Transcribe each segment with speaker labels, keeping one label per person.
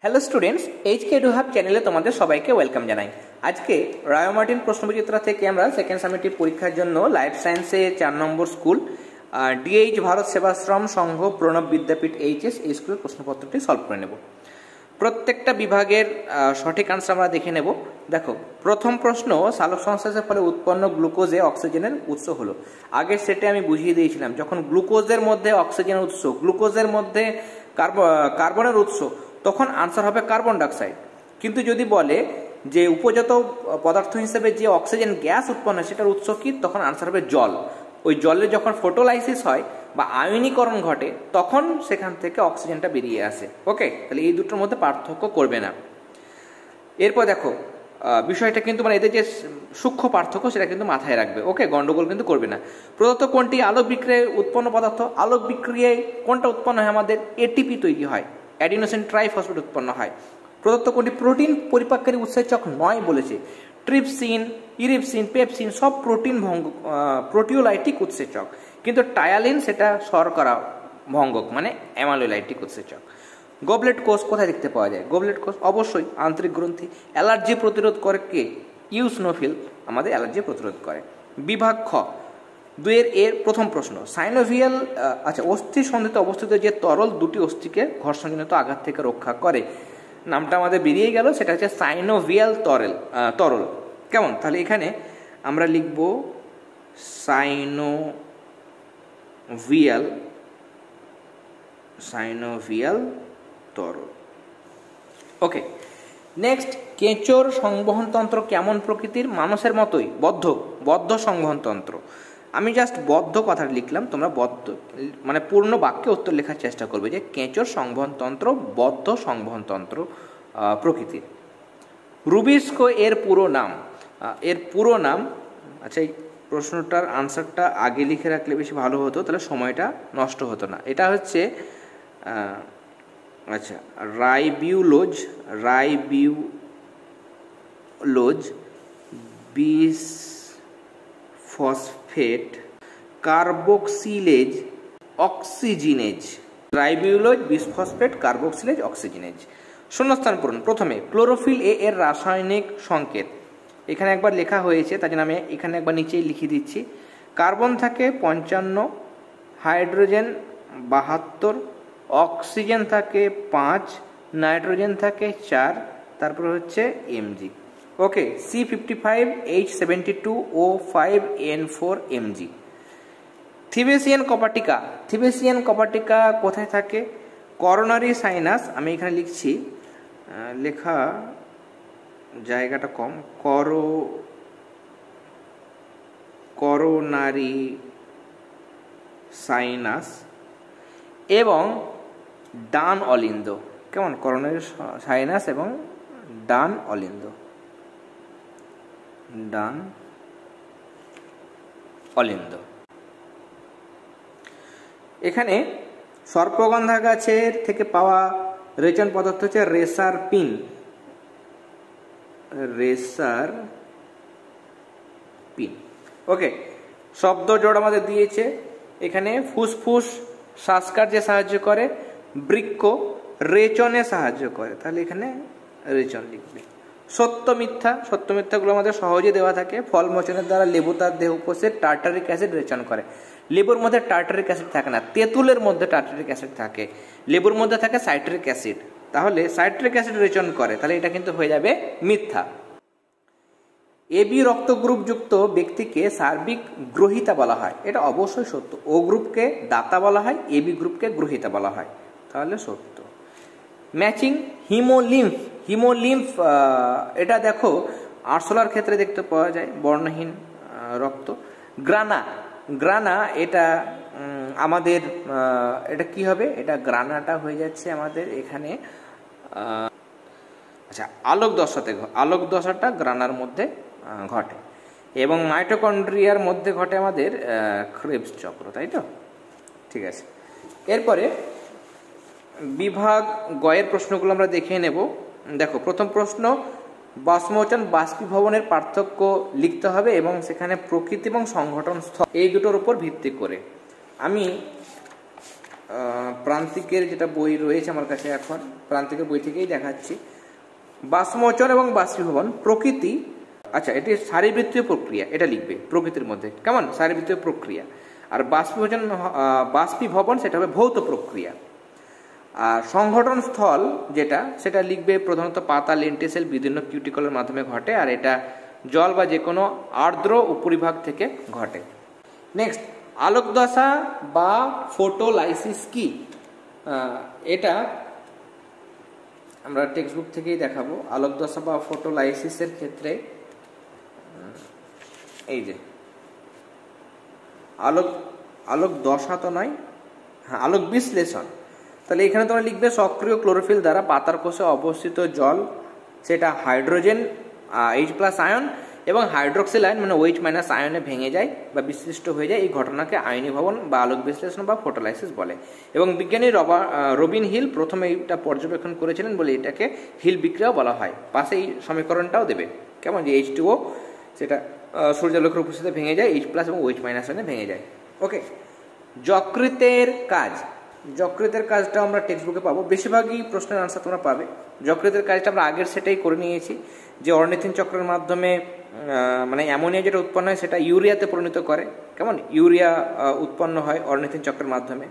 Speaker 1: Hello students, HK hub চ্যানেলে তোমাদের সবাইকে ওয়েলকাম জানাই। আজকে রায় মার্টিন প্রশ্নবিচিত্রা থেকে আমরা সেকেন্ড সামেটিভ পরীক্ষার জন্য লাইফ সায়েন্সে 4 নম্বর স্কুল ডিএইচ ভারত সেবাশ্রম সংঘ প্রণব বিদ্যাপীঠ এইচএস এই স্কুলের প্রশ্নপত্রটি সলভ করে নেব। প্রত্যেকটা বিভাগের সঠিক আনসার আমরা দেখে নেব। দেখো, প্রথম প্রশ্ন, সালোক সংশ্লেষের ফলে উৎপন্ন গ্লুকোজে অক্সিজেনের উৎস হলো। আগের সেটে আমি বুঝিয়ে দিয়েছিলাম, যখন গ্লুকোজের মধ্যে অক্সিজেনের উৎস, গ্লুকোজের মধ্যে কার্বনের উৎস, তখন আনসার হবে কার্বন ডাইঅক্সাইড। কিন্তু যদি বলে যে উপজাত পদার্থ হিসেবে যে অক্সিজেন গ্যাস উৎপন্ন হয় সেটার উৎস কি, তখন আনসার হবে জল। ওই জলে যখন ফটোলাইসিস হয় বা আয়নীকরণ ঘটে তখন সেখান থেকে অক্সিজেনটা বেরিয়ে আসে। ওকে, তাহলে এই দুটোর মধ্যে পার্থক্য করবে না। এরপর দেখো, বিষয়টা কিন্তু মানে এদের যে সূক্ষ্ম পার্থক্য সেটা কিন্তু মাথায় রাখবে। ওকে, গন্ডগোল কিন্তু করবে না। প্রদত্ত কোনটি আলোক বিক্রিয়ায় উৎপন্ন পদার্থ? আলোক বিক্রিয়ায় কোনটা উৎপন্ন হয়? আমাদের এটিপি তৈরি হয়, অ্যাডিনোসিন ট্রাইফসফেট উৎপন্ন হয়। প্রদত্ত কোনটি প্রোটিন পরিপাককারী উৎসেচক নয় বলেছে? ট্রিপসিন, ইরিপসিন, পেপসিন সব প্রোটিওলাইটিক উৎসেচক, কিন্তু টায়ালিন সেটা শর্করা ভঙ্গক মানে অ্যামাইলোলাইটিক উৎসেচক। গবলেট কোষ কোথায় দেখতে পাওয়া যায়? গবলেট কোষ অবশ্যই আন্তরিক গ্রন্থি। অ্যালার্জি প্রতিরোধ করে কে? ইউসনোফিল আমাদের অ্যালার্জি প্রতিরোধ করে। বিভাগ খ, 2-এর প্রথম প্রশ্ন, সাইনোভিয়াল অস্থি সন্ধিতে অবস্থিত যে তরল দুটি অস্থিকে ঘর্ষণজনিত আঘাত থেকে রক্ষা করে, নামটা আমাদের বেরিয়ে গেল, সেটা হচ্ছে সাইনোভিয়াল তরল। কেমন? তাহলে এখানে আমরা লিখব সাইনোভিয়াল তরল। ওকে, নেক্সট, কেঁচোর সংবহনতন্ত্র কেমন প্রকৃতির? মানুষের মতোই, বদ্ধ সংবহনতন্ত্র। আমি জাস্ট বদ্ধ কথাটা লিখলাম, তোমরা বদ্ধ মানে পূর্ণ বাক্যে উত্তর লেখার চেষ্টা করবে যে কেঁচোর সংবহনতন্ত্র বদ্ধ সংবহনতন্ত্র প্রকৃতির। রুবিস্কো এর পুরো নাম? আচ্ছা, এই প্রশ্নটার আনসারটা আগে লিখে রাখলে বেশি ভালো হতো, তাহলে সময়টা নষ্ট হতো না। এটা হচ্ছে ribulose bisphosphate carboxylase oxygenase. Ribulose bisphosphate carboxylase oxygenase. শূন্যস্থান পূরণ। প্রথমে, ক্লোরোফিল এ এর রাসায়নিক সংকেত এখানে একবার লেখা হয়েছে, তার জন্য আমি এখানে একবার নিচেই লিখে দিচ্ছি। কার্বন থাকে 55, হাইড্রোজেন 72, অক্সিজেন থাকে 5, নাইট্রোজেন থাকে 4, তারপর হচ্ছে Mg। ওকে, C55H72O5N4 Mg। থিবেসিয়ান কপাটিকা কোথায় থাকে? করোনারি সাইনাস, আমি এখানে লিখছি, লেখা জায়গাটা কম, করোনারি সাইনাস এবং ডান অলিন্দ। কেমন? করোনারি সাইনাস এবং ডান অলিন্দ। এখানে সর্পগন্ধা গাছের থেকে পাওয়া রেচন পদার্থ হচ্ছে রেসারপিন। ওকে, শব্দ জোড় আমাদের দিয়েছে। এখানে ফুসফুস শ্বাসকার্যে সাহায্য করে, বৃক্ক রেচনে সাহায্য করে, তাহলে এখানে রেচন লিখবে। সত্য মিথ্যাগুলো আমাদের সহজে দেওয়া থাকে। ফল মোচনের দ্বারা লেবু তার দেহ কোষে টার্টারিক অ্যাসিড রেচন করে। লেবুর মধ্যে টার্টারিক অ্যাসিড থাকে না, তেঁতুলের মধ্যে টার্টারিক অ্যাসিড থাকে, লেবুর মধ্যে থাকে সাইট্রিক অ্যাসিড, তাহলে সাইট্রিক অ্যাসিড রেচন করে, তাহলে এটা কিন্তু হয়ে যাবে মিথ্যা। এবি রক্ত গ্রুপ যুক্ত ব্যক্তিকে সার্বিক গ্রহিতা বলা হয়, এটা অবশ্যই সত্য। ও গ্রুপকে দাতা বলা হয়, এবি গ্রুপকে গ্রহিতা বলা হয়, তাহলে সত্য। ম্যাচিং হিমোলিম্ফ এটা দেখো আরশোলার ক্ষেত্রে দেখতে পাওয়া যায়, বর্ণহীন রক্ত। গ্রানা এটা আমাদের এটা কি হবে? এটা গ্রানাটা হয়ে যাচ্ছে আমাদের এখানে আলোক দশাটা গ্রানার মধ্যে ঘটে, এবং মাইটোকন্ড্রিয়ার মধ্যে ঘটে আমাদের ক্রেবস চক্র, তাই তো? ঠিক আছে, এরপরে বিভাগ গয়ের প্রশ্নগুলো আমরা দেখে নেব। দেখো, প্রথম প্রশ্ন, বাষ্পমোচন বাষ্পীভবনের পার্থক্য লিখতে হবে এবং সেখানে প্রকৃতি এবং সংগঠন স্থল এই দুটোর উপর ভিত্তি করে। আমি প্রান্তিকের যেটা বই রয়েছে আমার কাছে এখন, প্রান্তিকের বই থেকেই দেখাচ্ছি। বাষ্পমোচন এবং বাষ্পীভবন প্রকৃতি, আচ্ছা এটি শারীরবৃত্তীয় প্রক্রিয়া, এটা লিখবে প্রকৃতির মধ্যে, কেমন, শারীরবৃত্তীয় প্রক্রিয়া। আর বাষ্পীভবন সেটা হবে ভৌত প্রক্রিয়া। আর সংঘটন স্থল যেটা, সেটা লিখবে প্রধানত পাতা, লেন্টিসেল বিভিন্ন কিউটিকলের মাধ্যমে ঘটে, আর এটা জল বা যে কোনো আর্দ্র উপরিভাগ থেকে ঘটে। নেক্সট, আলোকদশা বা ফটোলাইসিস কি? এটা আমরা টেক্সট বুক থেকেই দেখাবো। আলোকদশা বা ফটোলাইসিসের ক্ষেত্রে এই যে আলোক দশা তো নয়, হ্যাঁ আলোক বিশ্লেষণ। তাহলে এখানে তোমরা লিখবে সক্রিয় ক্লোরোফিল দ্বারা পাতার কোষে অবস্থিত জল, সেটা হাইড্রোজেন H+ আয়ন এবং হাইড্রোক্সিল আয়ন মানে OH- আয়নে ভেঙে যায় বা বিশ্লিষ্ট হয়ে যায়। এই ঘটনাকে আয়নীভবন বা আলোক বিশ্লেষণ বা ফটোলাইসিস বলে। এবং বিজ্ঞানী রবিন হিল প্রথমে এটা পর্যবেক্ষণ করেছিলেন বলে এটাকে হিল বিক্রিয়াও বলা হয়। পাশে এই সমীকরণটাও দেবে, কেমন, যে H2O সেটা সূর্যালোকের উপস্থিতিতে ভেঙে যায়, H+ এবং OH- আয়নে ভেঙে যায়। ওকে, যকৃতের কাজ, যকৃতের কাজটা আমরা টেক্সট বুকে পাবো, বেশিরভাগই প্রশ্নের আনসার তোমরা পাবে। যকৃতের কাজটা আমরা আগের সেটাই করে নিয়েছি, যে অর্নিথিন চক্রের মাধ্যমে মানে অ্যামোনিয়া যেটা উৎপন্ন হয় সেটা ইউরিয়াতে পরিণত করে, কেমন, ইউরিয়া উৎপন্ন হয় অর্নিথিন চক্রের মাধ্যমে।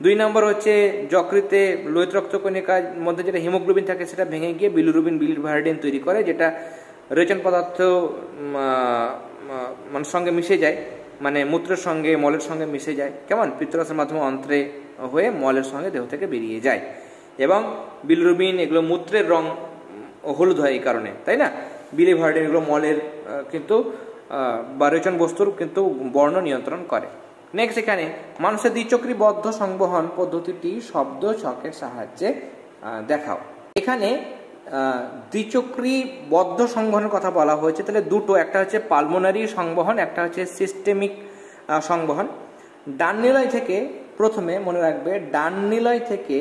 Speaker 1: 2 নম্বর হচ্ছে যকৃতে লোহিত রক্তকণিকার মধ্যে যেটা হিমোগ্লোবিন থাকে সেটা ভেঙে গিয়ে বিলিরুবিন, বিলিরুভাইরিন তৈরি করে, যেটা রেচন পদার্থ মানে সঙ্গে মিশে যায়, মানে মূত্রের সঙ্গে মলের সঙ্গে মিশে যায়, কেমন, পিত্তরসের মাধ্যমে অন্ত্রে হয়ে মলের সঙ্গে দেহ থেকে বেরিয়ে যায়। এবং বিলিরুবিন এগুলো মূত্রের রং হলুদ হয় এই কারণে, তাই না। বিলিভাইরিন এগুলো মলের কিন্তু বা রেচন বস্তুর কিন্তু বর্ণ নিয়ন্ত্রণ করে। নেক্সট, এখানে মানুষের দ্বিচক্রীবদ্ধ সংবহন পদ্ধতিটি শব্দ ছকের সাহায্যে দেখাও। এখানে দ্বিচক্রীবদ্ধ সংবহনের কথা বলা হয়েছে, তাহলে দুটো, একটা হচ্ছে পালমোনারি সংবহন, একটা হচ্ছে সিস্টেমিক সংবহন। ডান নিলয় থেকে, প্রথমে মনে রাখবে, ডান নিলয় থেকে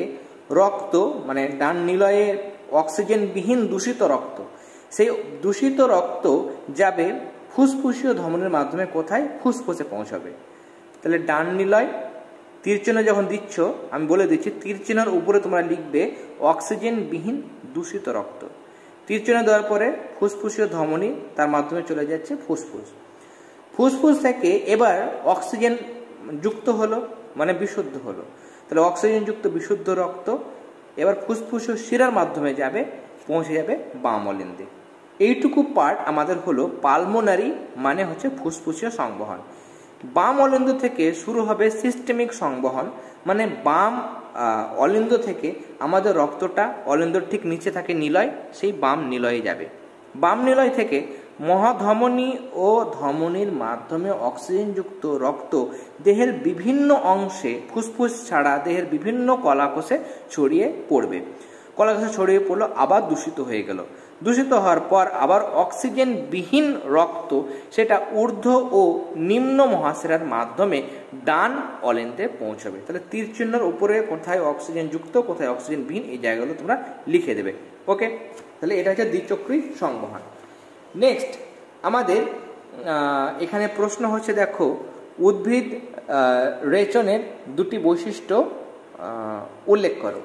Speaker 1: রক্ত, মানে ডান নিলয়ে অক্সিজেনবিহীন দূষিত রক্ত, সেই দূষিত রক্ত যাবে ফুসফুসীয় ধমনীর মাধ্যমে, কোথায়, ফুসফুসে পৌঁছাবে। তাহলে ডান নিলয় তীর চিহ্ন যখন দিচ্ছ, আমি বলে দিচ্ছি, তীর চিহ্নের উপরে তোমরা লিখবে অক্সিজেনবিহীন দূষিত রক্ত। তীর চিহ্ন দেওয়ার পরে ফুসফুসীয় ধমনী, তার মাধ্যমে চলে যাচ্ছে ফুসফুস। ফুসফুস থেকে এবার অক্সিজেন যুক্ত হলো, মানে বিশুদ্ধ হলো। তাহলে অক্সিজেন যুক্ত বিশুদ্ধ রক্ত এবার ফুসফুসীয় শিরার মাধ্যমে যাবে, পৌঁছে যাবে বাম অলিন্দে। এইটুকু পার্ট আমাদের হলো পালমোনারি, মানে হচ্ছে ফুসফুসীয় সংবহন। বাম অলিন্দ থেকে শুরু হবে সিস্টেমিক সংবহন, মানে বাম অলিন্দ থেকে আমাদের রক্তটা অলিন্দর ঠিক নিচে থাকে নিলয়, সেই বাম নিলয়ে যাবে। বাম নিলয় থেকে মহাধমনী ও ধমনীর মাধ্যমে অক্সিজেনযুক্ত রক্ত দেহের বিভিন্ন অংশে, ফুসফুস ছাড়া দেহের বিভিন্ন কলাকোষে ছড়িয়ে পড়বে। কলাকোষে ছড়িয়ে পড়লো, আবার দূষিত হয়ে গেল। দূষিত হওয়ার পর আবার অক্সিজেনবিহীন রক্ত সেটা ঊর্ধ্ব ও নিম্ন মহাশিরার মাধ্যমে ডান অলিন্দে পৌঁছবে। তাহলে তীর চিহ্নের উপরে কোথায় অক্সিজেন যুক্ত, কোথায় অক্সিজেনবিহীন, এই জায়গাগুলো তোমরা লিখে দেবে। ওকে, তাহলে এটা হচ্ছে দ্বিচক্রী সংবহন। নেক্সট, আমাদের এখানে প্রশ্ন হচ্ছে, দেখো, উদ্ভিদ রেচনের দুটি বৈশিষ্ট্য উল্লেখ করো।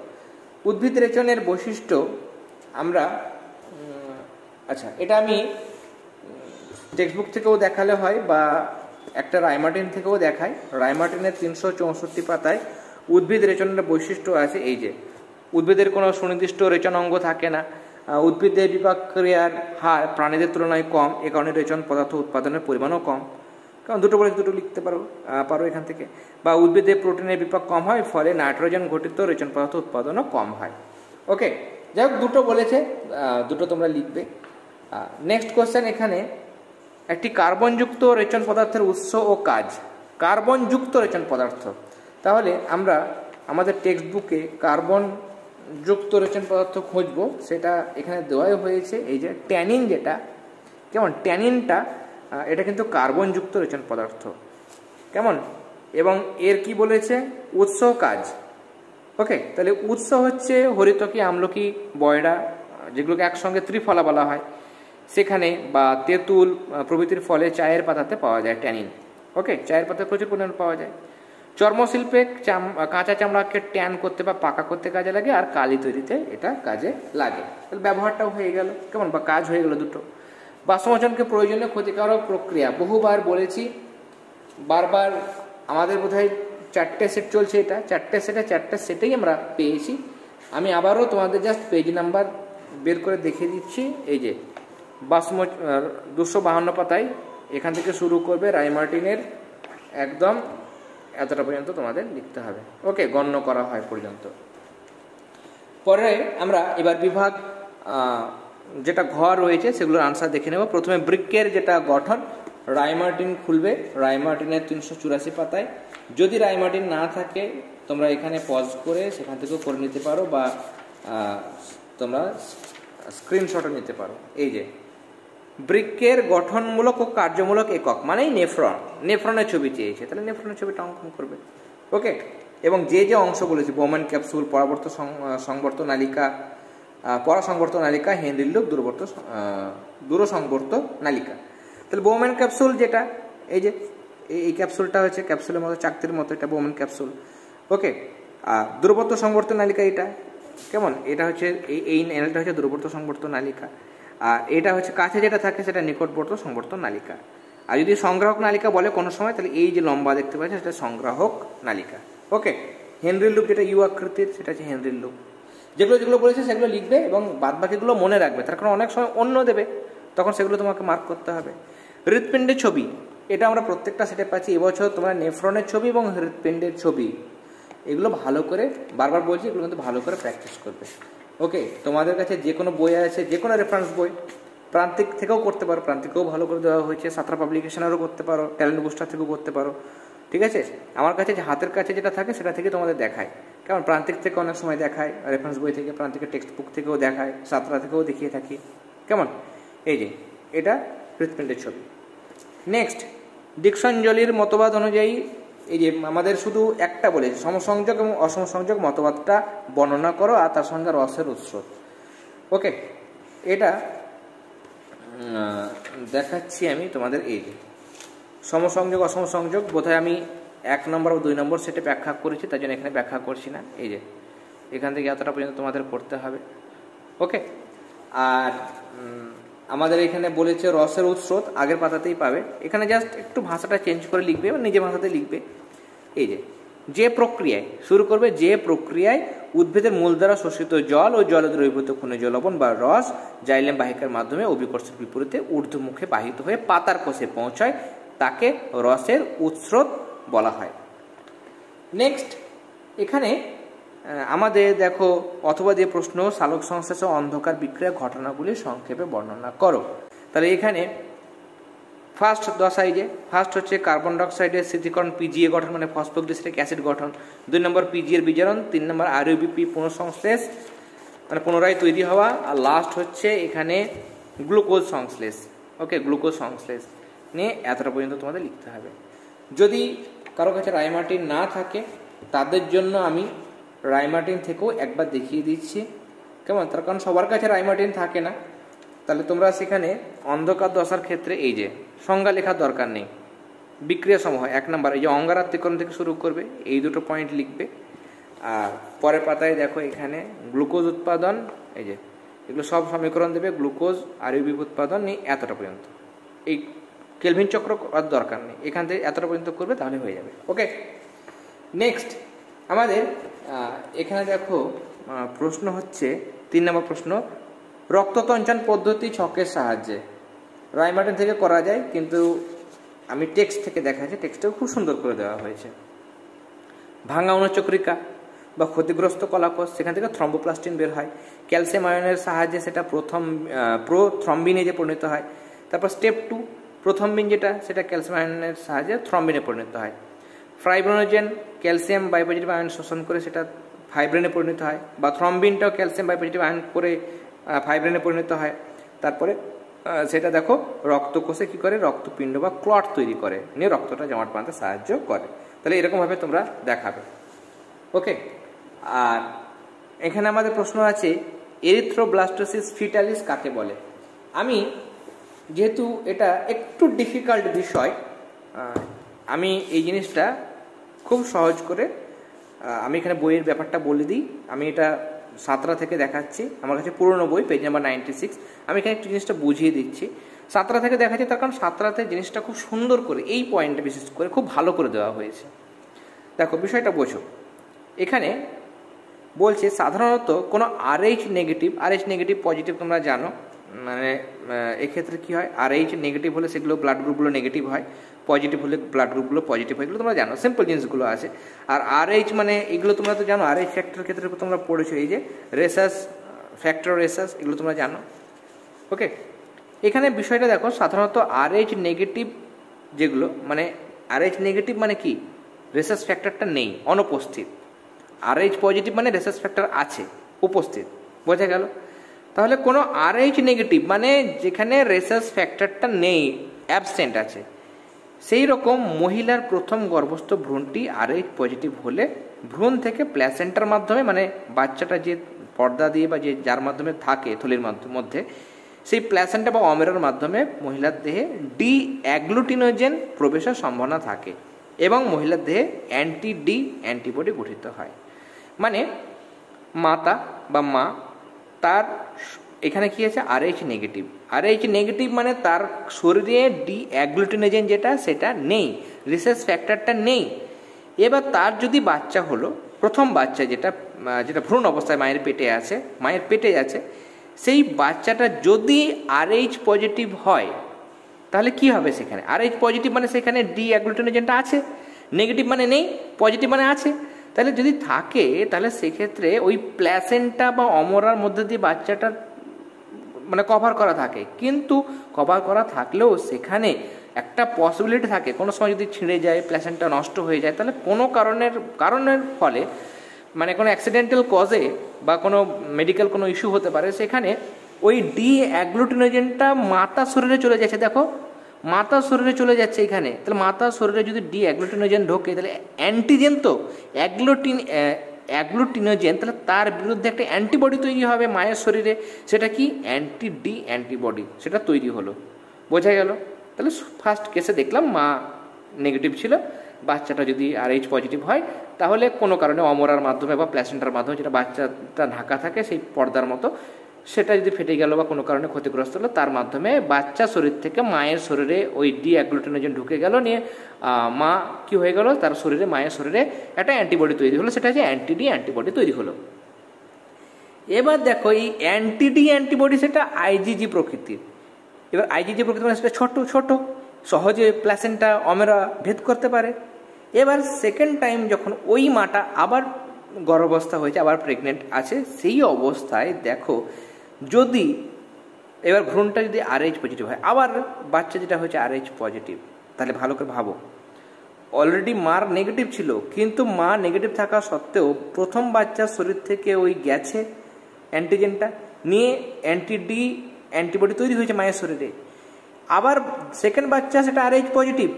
Speaker 1: উদ্ভিদ রেচনের বৈশিষ্ট্য আমরা, আচ্ছা এটা আমি টেক্সট বুক থেকেও দেখালে হয় বা একটা রায়মার্টিন থেকেও দেখাই। রায়মার্টিনের 364 পাতায় উদ্ভিদ রেচনের বৈশিষ্ট্য আছে। এই যে উদ্ভিদের কোনো সুনির্দিষ্ট রেচন অঙ্গ থাকে না, উদ্ভিদের বিপাক ক্রিয়ার হার প্রাণীদের তুলনায় কম, এ কারণে রেচন পদার্থ উৎপাদনের পরিমাণও কম। কারণ দুটো বলে দুটো লিখতে পারো এখান থেকে। বা উদ্ভিদের প্রোটিনের বিপাক কম হয়, ফলে নাইট্রোজেন ঘটিত রেচন পদার্থ উৎপাদনও কম হয়। ওকে, যাই হোক, দুটো বলেছে, দুটো তোমরা লিখবে। নেক্সট কোশ্চেন, এখানে একটি কার্বনযুক্ত রেচন পদার্থের উৎস ও কাজ। কার্বনযুক্ত রেচন পদার্থ, তাহলে আমরা আমাদের টেক্সট বুকে কার্বন যুক্ত রেচন পদার্থ খুঁজবো, সেটা এখানে দেওয়াই হয়েছে। এই যে ট্যানিন, যেটা, কেমন, ট্যানিনটা এটা কিন্তু কার্বনযুক্ত রেচন পদার্থ, কেমন, এবং এর কি বলেছে, উৎস কাজ। ওকে, তাহলে উৎস হচ্ছে হরিতকি, আমলকি, বয়রা, যেগুলোকে একসঙ্গে ত্রিফলা বলা হয়, সেখানে, বা তেঁতুল প্রভৃতির ফলে চায়ের পাতাতে পাওয়া যায় ট্যানিন। ওকে, চায়ের পাতায় প্রচুর পরিমাণে পাওয়া যায়। চর্মশিল্পে কাঁচা চামড়াকে ট্যান করতে বা পাকা করতে কাজে লাগে, আর কালি তৈরিতে এটা কাজে লাগে। তাহলে ব্যবহারটাও হয়ে গেল, কেমন, বা কাজ হয়ে গেল দুটো। বাষ্পমোচনকে প্রয়োজনীয় ক্ষতিকারক প্রক্রিয়া, বহুবার বলেছি, বারবার আমাদের বোধহয় 4টে সেট চলছে, এটা 4টে সেটেই আমরা পেয়েছি। আমি আবারও তোমাদের জাস্ট পেজ নাম্বার বের করে দেখিয়ে দিচ্ছি। এই যে 252 পাতায় এখান থেকে শুরু করবে, রায়মার্টিনের একদম এতটা পর্যন্ত তোমাদের লিখতে হবে। ওকে, গণ্য করা হয় পর্যন্ত। পরে আমরা এবার বিভাগ যেটা ঘর রয়েছে সেগুলোর আনসার দেখে নেব। প্রথমে বৃক্কের যেটা গঠন, রায়মার্টিন খুলবে, রায়মার্টিনের 384 পাতায়। যদি রায়মার্টিন না থাকে তোমরা এখানে পজ করে সেখান থেকেও করে নিতে পারো, বা তোমরা স্ক্রিনশটও নিতে পারো। এই যে বৃক্কের গঠনমূলক ও কার্যমূলক একক মানেই নেফ্রন, নেফ্রনের ছবি চেয়েছে, তাহলে নেফ্রনের ছবিটা অঙ্কন করবে। ওকে, এবং যে যে অংশ বলেছি, বোম্যান ক্যাপসুল, সংবর্ত নালিকা, পরাসংবর্ত নালিকা, হেনরির লুপ, দূরসংবর্ত নালিকা। তাহলে বোম্যান ক্যাপসুল যেটা, এই যে এই ক্যাপসুলটা হচ্ছে ক্যাপসুলের মতো, চাকতির মতো, এটা বোম্যান ক্যাপসুল। ওকে, আর দূরবর্ত সংবর্ত নালিকা এটা, কেমন, এটা হচ্ছে এই এনএলটা হচ্ছে দূরবর্ত সংবর্ত নালিকা, আর এটা হচ্ছে কাছে যেটা থাকে সেটা নিকটবর্ত সংবর্ত নালিকা। আর যদি সংগ্রাহক নালিকা বলে কোনো সময়, তাহলে এই যে লম্বা দেখতে পাচ্ছি সেটা সংগ্রাহক নালিকা। ওকে, হেনরির লুপ যেটা ইউ আকৃতির, সেটা হচ্ছে হেনরির লুপ। যেগুলো বলেছে সেগুলো লিখবে এবং বাদবাকিগুলো মনে রাখবে, তার কারণ অনেক সময় অন্য দেবে, তখন সেগুলো তোমাকে মার্ক করতে হবে। হৃৎপিণ্ডের ছবি, এটা আমরা প্রত্যেকটা সেটে পাচ্ছি। এবছর তোমরা নেফ্রনের ছবি এবং হৃৎপিণ্ডের ছবি এগুলো ভালো করে, বারবার বলছি, এগুলো কিন্তু ভালো করে প্র্যাকটিস করবে। ওকে, তোমাদের কাছে যে কোনো বই আছে, যে কোনো রেফারেন্স বই, প্রান্তিক থেকেও করতে পারো, প্রান্তিকেও ভালো করে দেওয়া হয়েছে, সাঁতরা পাবলিকেশনেরও করতে পারো, ট্যালেন্ট বুস্টার থেকেও করতে পারো। ঠিক আছে, আমার কাছে যে হাতের কাছে যেটা থাকে সেটা থেকে তোমাদের দেখায়, কারণ প্রান্তিক থেকে অনেক সময় দেখায়, রেফারেন্স বই থেকে, প্রান্তিকের টেক্সট বুক থেকেও দেখায়, সাঁতরা থেকেও দেখিয়ে থাকি, কেমন। এই যে এটা হৃৎপিণ্ডের ছবি। নেক্সট, ডিকসনজলির মতবাদ অনুযায়ী, এই যে আমাদের শুধু একটা বলেছে, সমসংযোগ এবং অসমসংযোগ মতবাদটা বর্ণনা করো, আর তার সঙ্গে রসের উৎস। ওকে, এটা দেখাচ্ছি আমি তোমাদের। এই যে সমসংযোগ অসমসংযোগ বোধহয় আমি 1 নম্বর ও 2 নম্বর সেটে ব্যাখ্যা করেছি, তাই জন্য এখানে ব্যাখ্যা করছি না। এই যে এখান থেকে এতটা পর্যন্ত তোমাদের পড়তে হবে। ওকে, আর আমাদের এখানে বলেছে রসের উৎস, আগের পাতাতেই পাবে, এখানে জাস্ট একটু ভাষাটা চেঞ্জ করে লিখবে এবং নিজে ভাষাতে লিখবে। এই যে প্রক্রিয়ায় শুরু করবে, যে প্রক্রিয়ায় উদ্ভিদের মূল দ্বারা শোষিত জল ও জলে দ্রবীভূত খনিজ লবণ বা রস জাইলেম বাহিকার মাধ্যমে অভিকর্ষের বিপরীতে ঊর্ধ্বমুখে বাহিত হয়ে পাতার কোষে পৌঁছায়, তাকে রসের উৎস বলা হয়। নেক্সট, এখানে আমাদের দেখো অথবা যে প্রশ্ন, সালোক সংশ্লেষ ও অন্ধকার বিক্রিয়া ঘটনাগুলি সংক্ষেপে বর্ণনা করো। তাহলে এখানে ফার্স্ট 10 যে ফার্স্ট হচ্ছে কার্বন ডাইঅক্সাইডের স্থিতিকরণ, পিজিএ গঠন মানে ফসফোগ্লিসারিক অ্যাসিড গঠন, 2 নম্বর পিজি এর বিজারণ, 3 নম্বর আরইউবিপি পুনঃসংশ্লেষ মানে পুনরায় তৈরি হওয়া, আর লাস্ট হচ্ছে এখানে গ্লুকোজ সংশ্লেষ। ওকে, গ্লুকোজ সংশ্লেষ নিয়ে এতটা পর্যন্ত তোমাদের লিখতে হবে। যদি কারো কাছে রায়মার্টিন না থাকে তাদের জন্য আমি রায়মার্টিন থেকেও একবার দেখিয়ে দিচ্ছি, কেমন, তার কারণ সবার কাছে রায়মার্টিন থাকে না। তাহলে তোমরা সেখানে অন্ধকার দশার ক্ষেত্রে এই যে সংজ্ঞা লেখার দরকার নেই, বিক্রিয়া সমূহ 1 নম্বর এই যে অঙ্গারাত্মীকরণ থেকে শুরু করবে, এই দুটো পয়েন্ট লিখবে। আর পরের পাতায় দেখো এখানে গ্লুকোজ উৎপাদন, এই যে এগুলো সব সমীকরণ দেবে, গ্লুকোজ আরইউবি উৎপাদন নিয়ে এতটা পর্যন্ত। এই কেলভিন চক্র করার দরকার নেই, এখান থেকে এতটা পর্যন্ত করবে তাহলে হয়ে যাবে। ওকে, নেক্সট আমাদের এখানে দেখো প্রশ্ন হচ্ছে 3 নম্বর প্রশ্ন, রক্ততঞ্চন পদ্ধতি ছকের সাহায্যে রায়মার্টিন থেকে করা যায়, কিন্তু আমি টেক্সট থেকে দেখাচ্ছি, টেক্সটেও খুব সুন্দর করে দেওয়া হয়েছে। ভাঙা অনুচক্রিকা বা ক্ষতিগ্রস্ত কলাকোষ, সেখান থেকে থ্রম্বোপ্লাস্টিন বের হয়, ক্যালসিয়াম আয়নের সাহায্যে সেটা প্রোথ্রম্বিনে যে পরিণত হয়। তারপর স্টেপ 2, প্রথম্বিন যেটা সেটা ক্যালসিয়াম আয়নের সাহায্যে থ্রম্বিনে পরিণত হয়। ফাইব্রিনোজেন ক্যালসিয়াম বাইপজিটিভ আয়ন শোষণ করে সেটা ফাইব্রিনে পরিণত হয়, বা থ্রম্বিনটাও ক্যালসিয়াম বাইপজিটিভ আয়ন করে ফাইব্রিনে পরিণত হয়। তারপরে সেটা দেখো রক্তকোষে কি করে, রক্তপিণ্ড বা ক্লট তৈরি করে, নিয়ে রক্তটা জমাট বাঁধতে সাহায্য করে। তাহলে এরকমভাবে তোমরা দেখাবে। ওকে, আর এখানে আমাদের প্রশ্ন আছে এরিথ্রোব্লাস্টোসিস ফিটালিস কাকে বলে। আমি যেহেতু এটা একটু ডিফিকাল্ট বিষয়, আমি এই জিনিসটা খুব সহজ করে আমি এখানে বইয়ের ব্যাপারটা বলে দিই। আমি এটা সাঁতরা থেকে দেখাচ্ছি, আমার কাছে পুরনো বই, পেজ নাম্বার 96। আমি এখানে একটু জিনিসটা বুঝিয়ে দিচ্ছি। সাঁতরা থেকে দেখাচ্ছি তার কারণ সাঁতরাতে জিনিসটা খুব সুন্দর করে, এই পয়েন্টটা বিশেষ করে খুব ভালো করে দেওয়া হয়েছে। দেখো বিষয়টা বোঝো। এখানে বলছে সাধারণত কোনো RH নেগেটিভ পজিটিভ তোমরা জানো, মানে এক্ষেত্রে কী হয়, RH নেগেটিভ হলে সেগুলো ব্লাড গ্রুপগুলো নেগেটিভ হয়, পজিটিভ হলে ব্লাড গ্রুপগুলো পজিটিভ হয়, এগুলো তোমরা জানো, সিম্পল জিনিসগুলো আছে। আর RH মানে এগুলো তোমরা তো জানো, RH ফ্যাক্টরের ক্ষেত্রে তোমরা পড়েছো, এই যে রেসাস ফ্যাক্টর রেসাস, এগুলো তোমরা জানো। ওকে, এখানে বিষয়টা দেখো, সাধারণত RH নেগেটিভ যেগুলো, মানে RH নেগেটিভ মানে কি, রেসাস ফ্যাক্টরটা নেই, অনুপস্থিত। RH পজিটিভ মানে রেসাস ফ্যাক্টর আছে, উপস্থিত। বোঝা গেল? তাহলে কোনো RH নেগেটিভ মানে যেখানে রেসাস ফ্যাক্টরটা নেই, অ্যাবসেন্ট আছে, সেই রকম মহিলার প্রথম গর্ভস্থ ভ্রূণটি RH পজিটিভ হলে ভ্রূণ থেকে প্ল্যাসেন্টার মাধ্যমে, মানে বাচ্চাটা যে পর্দা দিয়ে বা যে যার মাধ্যমে থাকে থলির মধ্যে, সেই প্ল্যাসেন্টা বা অমেরার মাধ্যমে মহিলার দেহে ডি অ্যাগ্লুটিনোজেন প্রবেশের সম্ভাবনা থাকে এবং মহিলার দেহে অ্যান্টি-ডি অ্যান্টিবডি গঠিত হয়। মানে মাতা বা মা, তার এখানে কি আছে, RH নেগেটিভ মানে তার শরীরে ডি অ্যাগ্লুটিনোজেন যেটা, সেটা নেই, রিসেস ফ্যাক্টরটা নেই। এবার তার যদি বাচ্চা হলো, প্রথম বাচ্চা যেটা ভ্রূণ অবস্থায় মায়ের পেটে আছে, সেই বাচ্চাটা যদি RH পজিটিভ হয়, তাহলে কি হবে সেখানে, RH পজিটিভ মানে সেখানে ডি অ্যাগ্লুটিনোজেনটা আছে, নেগেটিভ মানে নেই, পজিটিভ মানে আছে। তাহলে যদি থাকে, তাহলে সেক্ষেত্রে ওই প্ল্যাসেন্টা বা অমরার মধ্যে দিয়ে বাচ্চাটার মানে কভার করা থাকে, কিন্তু কভার করা থাকলেও সেখানে একটা পসিবিলিটি থাকে, কোনো সময় যদি ছিঁড়ে যায়, প্ল্যাসেন্টা নষ্ট হয়ে যায়, তাহলে কোনো কারণের ফলে, মানে কোনো অ্যাক্সিডেন্টাল কজে বা কোনো মেডিকেল কোনো ইস্যু হতে পারে, সেখানে ওই ডি অ্যাগ্লুটিনোজেনটা মাতার শরীরে চলে যাচ্ছে। দেখো, মাতার শরীরে চলে যাচ্ছে এখানে, তাহলে মাতার শরীরে যদি ডি অ্যাগ্লুটিনোজেন ঢোকে, তাহলে অ্যান্টিজেন তো অ্যাগ্লুটিনোজেন, তাহলে তার বিরুদ্ধে একটা অ্যান্টিবডি তৈরি হবে মায়ের শরীরে, সেটা কি অ্যান্টি-ডি অ্যান্টিবডি, সেটা তৈরি হলো। বোঝা গেল? তাহলে ফার্স্ট কেসে দেখলাম মা নেগেটিভ ছিল, বাচ্চাটা যদি RH পজিটিভ হয়, তাহলে কোনো কারণে অমরার মাধ্যমে বা প্ল্যাসেন্টার মাধ্যমে, যেটা বাচ্চাটা ঢাকা থাকে সেই পর্দার মতো, সেটা যদি ফেটে গেল বা কোনো কারণে ক্ষতিগ্রস্ত হলো, তার মাধ্যমে বাচ্চা শরীর থেকে মায়ের শরীরে ওই ডি অ্যাগ্লুটিনোজেন ঢুকে গেল, নিয়ে মা কি হয়ে গেল, তার শরীরে, মায়ের শরীরে একটা অ্যান্টিবডি তৈরি হলো, সেটা হচ্ছে অ্যান্টি-ডি অ্যান্টিবডি তৈরি হলো। এবার দেখো, এই অ্যান্টি-ডি অ্যান্টিবডি সেটা IgG প্রকৃতির। এবার IgG প্রকৃতির মানে সেটা ছোট, সহজে প্ল্যাসেন্টা অমেরা ভেদ করতে পারে। এবার সেকেন্ড টাইম যখন ওই মাটা আবার গর্ভাবস্থা হয়েছে, আবার প্রেগনেন্ট আছে, সেই অবস্থায় দেখো, যদি এবার ভ্রূণটা যদি RH পজিটিভ হয়, আবার বাচ্চা যেটা হয়েছে RH পজিটিভ, তাহলে ভালো করে ভাবো, অলরেডি মার নেগেটিভ ছিল, কিন্তু মা নেগেটিভ থাকা সত্ত্বেও প্রথম বাচ্চার শরীর থেকে ওই গেছে অ্যান্টিজেনটা, নিয়ে অ্যান্টি-ডি অ্যান্টিবডি তৈরি হয়েছে মায়ের শরীরে। আবার সেকেন্ড বাচ্চা সেটা RH পজিটিভ,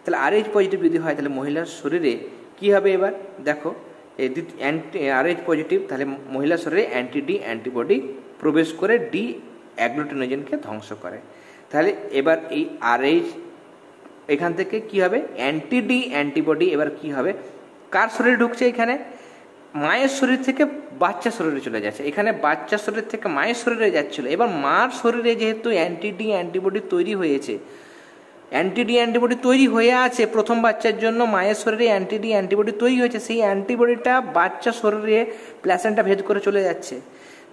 Speaker 1: তাহলে RH পজিটিভ যদি হয়, তাহলে মহিলার শরীরে কি হবে, এবার দেখো, এই RH পজিটিভ, তাহলে মহিলার শরীরে অ্যান্টি-ডি অ্যান্টিবডি প্রবেশ করে ডি অ্যাগ্লুটিনোজেনকে ধ্বংস করে। তাহলে এবার এই RH এখান থেকে কি হবে, অ্যান্টি-ডি অ্যান্টিবডি এবার কি হবে, কার শরীরে ঢুকছে, এখানে মায়ের শরীর থেকে বাচ্চার শরীরে চলে যাচ্ছে, এখানে বাচ্চার শরীর থেকে মায়ের শরীরে যাচ্ছিল। এবার মার শরীরে যেহেতু অ্যান্টি-ডি অ্যান্টিবডি তৈরি হয়েছে, অ্যান্টি-ডি অ্যান্টিবডি তৈরি হয়ে আছে প্রথম বাচ্চার জন্য, মায়ের শরীরে অ্যান্টি-ডি অ্যান্টিবডি তৈরি হয়েছে, সেই অ্যান্টিবডিটা বাচ্চা শরীরে প্ল্যাসেন্টা ভেদ করে চলে যাচ্ছে।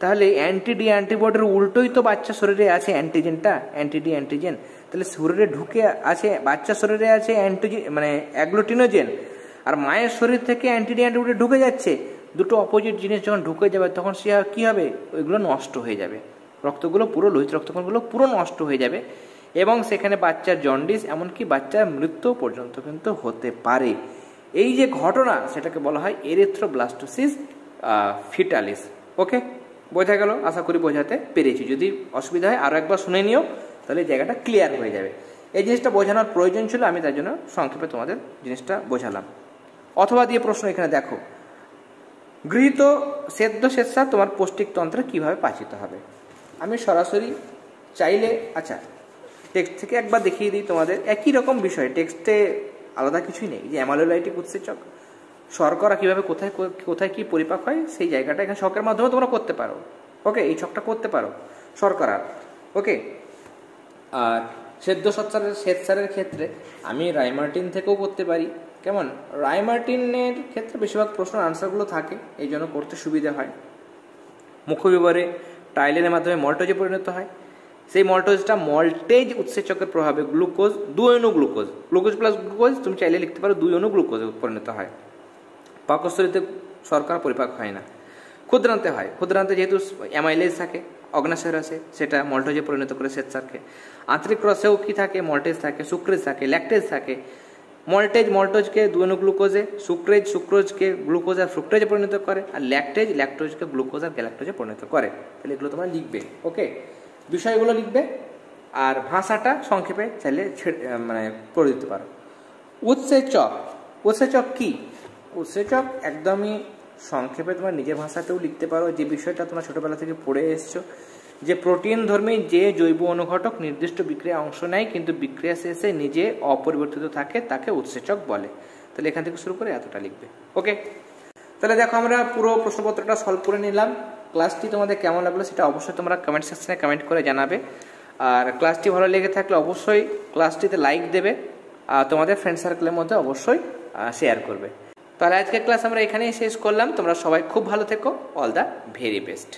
Speaker 1: তাহলে অ্যান্টি-ডি অ্যান্টিবডির উল্টোই তো বাচ্চা শরীরে আছে অ্যান্টিজেনটা, অ্যান্টি-ডি অ্যান্টিজেন, তাহলে শরীরে ঢুকে আছে, বাচ্চা শরীরে আছে অ্যান্টিজেন মানে অ্যাগ্লুটিনোজেন, আর মায়ের শরীর থেকে অ্যান্টি-ডি অ্যান্টিবডি ঢুকে যাচ্ছে। দুটো অপোজিট জিনিস যখন ঢুকে যাবে, তখন সে কী হবে, ওইগুলো নষ্ট হয়ে যাবে, রক্তগুলো পুরো, লোহিত রক্তকণগুলো পুরো নষ্ট হয়ে যাবে, এবং সেখানে বাচ্চার জন্ডিস, এমনকি বাচ্চার মৃত্যু পর্যন্ত কিন্তু হতে পারে। এই যে ঘটনা, সেটাকে বলা হয় এরিথ্রোব্লাস্টোসিস ফিটালিস। ওকে, বোঝা গেল? আশা করি বোঝাতে পেরেছি। যদি অসুবিধা হয় আরও একবার শুনে নিও, তাহলে জায়গাটা ক্লিয়ার হয়ে যাবে। এই জিনিসটা বোঝানোর প্রয়োজন ছিল, আমি তার জন্য সংক্ষেপে তোমাদের জিনিসটা বোঝালাম। অথবা দিয়ে প্রশ্ন এখানে দেখো, গৃহীত সেদ্ধ স্বেচ্ছা তোমার পৌষ্টিকতন্ত্রে কীভাবে পাচিত হবে। আমি সরাসরি চাইলে, আচ্ছা টেক্সট থেকে একবার দেখিয়ে দিই তোমাদের, একই রকম বিষয় টেক্সটে আলাদা কিছুই নেই। যে অ্যামাইলোলাইটিক উৎসেচক শর্করা কীভাবে কোথায় কোথায় কী পরিপাক হয় সেই জায়গাটা এখানে ছকের মাধ্যমে তোমরা করতে পারো। ওকে, এই ছকটা করতে পারো শর্করার। ওকে, আর শ্বেতসারের ক্ষেত্রে আমি রাইমার্টিন থেকেও করতে পারি। কেমন, রাইমার্টিনের ক্ষেত্রে বেশিরভাগ প্রশ্নের আনসারগুলো থাকে, এই জন্য করতে সুবিধা হয়। মুখ্য বিবরে টাইলেনের মাধ্যমে মল্টোজে পরিণত হয়। সেই মল্টোজটা মল্টেজ উৎসেচকের প্রভাবে গ্লুকোজ 2 অণু গ্লুকোজ প্লাস গ্লুকোজ তুমি চাইলে লিখতে পারো 2 অণু গ্লুকোজে পরিণত হয়। পাকস্থলীতে শর্করা পরিপাক হয় না, ক্ষুদ্রান্তে হয়। ক্ষুদ্রান্তে যেহেতু অ্যামাইলেজ থাকে অগ্নাশয় রসে, সেটা মল্টোজে পরিণত করে শ্বেতসারকে। আন্তরিক রসেও কি থাকে, মল্টেজ থাকে, সুক্রেজ থাকে, ল্যাকটেজ থাকে। মল্টোজকে 2 অণু গ্লুকোজে, সুক্রোজকে গ্লুকোজ আর ফ্রুক্টোজে পরিণত করে, আর ল্যাকটোজকে গ্লুকোজ আর গ্যালাক্টোজে পরিণত করে। তাহলে এগুলো তোমরা লিখবে। ওকে, বিষয়গুলো লিখবে আর ভাষাটা সংক্ষেপে চাইলে করে দিতে পারো। উৎসেচক কি? উৎসেচক একদমই সংক্ষেপে তোমার নিজের ভাষাতেও লিখতে পারো, যে বিষয়টা তোমরা ছোটবেলা থেকে পড়ে এসছো, যে প্রোটিন ধর্মী যে জৈব অনুঘটক নির্দিষ্ট বিক্রিয়া অংশ নেয় কিন্তু বিক্রিয়া শেষে নিজে অপরিবর্তিত থাকে তাকে উৎসেচক বলে। তাহলে এখান থেকে শুরু করে এতটা লিখবে। ওকে, তাহলে দেখো আমরা পুরো প্রশ্নপত্রটা সলভ করে নিলাম। ক্লাসটি তোমাদের কেমন লাগলো সেটা অবশ্যই তোমরা কমেন্ট সেকশনে কমেন্ট করে জানাবে। আর ক্লাসটি ভালো লেগে থাকলে অবশ্যই ক্লাসটিতে লাইক দেবে, আর তোমাদের ফ্রেন্ড সার্কেলের মধ্যে অবশ্যই শেয়ার করবে। তাহলে আজকের ক্লাস আমরা এখানেই শেষ করলাম। তোমরা সবাই খুব ভালো থেকো। All the very best.